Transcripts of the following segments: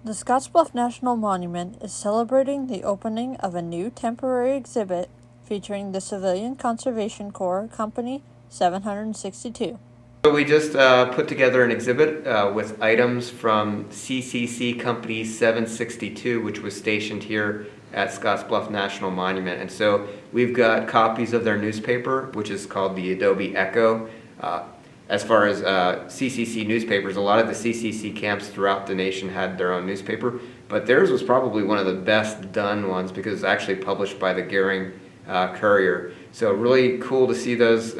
The Scottsbluff National Monument is celebrating the opening of a new temporary exhibit featuring the Civilian Conservation Corps Company 762. So we just put together an exhibit with items from CCC Company 762, which was stationed here at Scottsbluff National Monument. And so we've got copies of their newspaper, which is called the Adobe Echo. As far as CCC newspapers, a lot of the CCC camps throughout the nation had their own newspaper, but theirs was probably one of the best done ones because it's actually published by the Gering Courier. So really cool to see those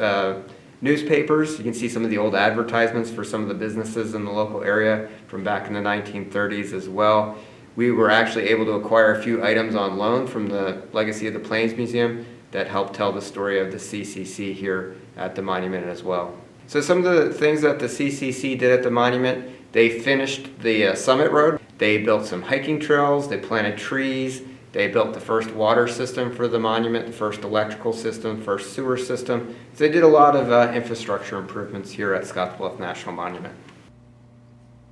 newspapers. You can see some of the old advertisements for some of the businesses in the local area from back in the 1930s as well. We were actually able to acquire a few items on loan from the Legacy of the Plains Museum that helped tell the story of the CCC here at the monument as well. So some of the things that the CCC did at the monument, they finished the Summit Road. They built some hiking trails, they planted trees, they built the first water system for the monument, the first electrical system, first sewer system. So they did a lot of infrastructure improvements here at Scottsbluff National Monument.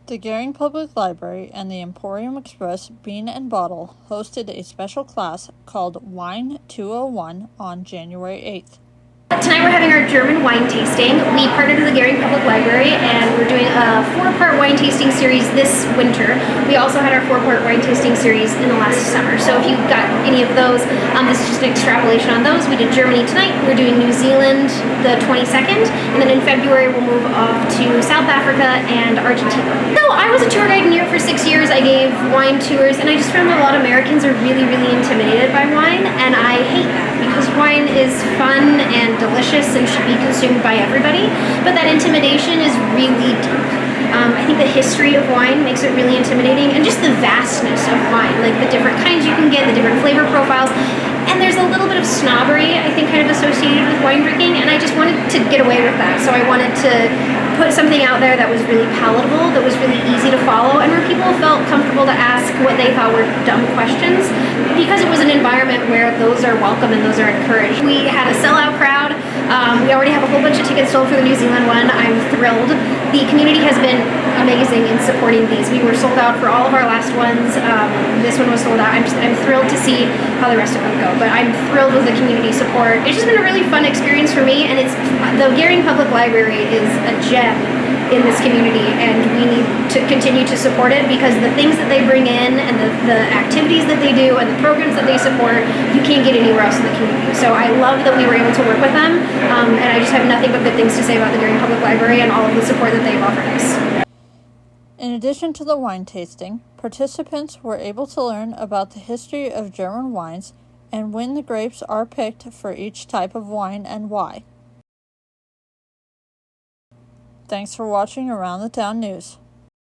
The Gering Public Library and the Emporium Express Bean and Bottle hosted a special class called Wine 201 on January 8th. Tonight we're having our German wine tasting. We partnered with the Gering Public Library and we're doing a 4-part wine tasting series this winter. We also had our 4-part wine tasting series in the last summer. So if you got any of those, this is just an extrapolation on those. We did Germany tonight, we're doing New Zealand the 22nd, and then in February we'll move off to South Africa and Argentina. So I was a tour guide in Europe for 6 years. I gave wine tours and I just found that a lot of Americans are really intimidated by wine, and I hate that because wine is fun and delicious and should be consumed by everybody, but that intimidation is really deep. I think the history of wine makes it really intimidating, and just the vastness of wine, like the different kinds you can get, the different flavor profiles, and there's a little bit of snobbery, I think, kind of associated with wine drinking, and I just wanted to get away with that. So I wanted to put something out there that was really palatable, that was really easy to follow, and where people felt comfortable to ask what they thought were dumb questions, because it was an environment where those are welcome and those are encouraged. We had a sellout crowd. We already have a whole bunch of tickets sold for the New Zealand one. I'm thrilled. The community has been amazing in supporting these. We were sold out for all of our last ones. This one was sold out. I'm thrilled to see how the rest of them go, but I'm thrilled with the community support. It's just been a really fun experience for me, and the Gering Public Library is a gem in this community, and we need to continue to support it because the things that they bring in and the activities that they do and the programs that they support, you can't get anywhere else in the community. So I love that we were able to work with them, and I just have nothing but good things to say about the Gering Public Library and all of the support that they've offered us. In addition to the wine tasting, participants were able to learn about the history of German wines and when the grapes are picked for each type of wine and why. Thanks for watching Around the Town News.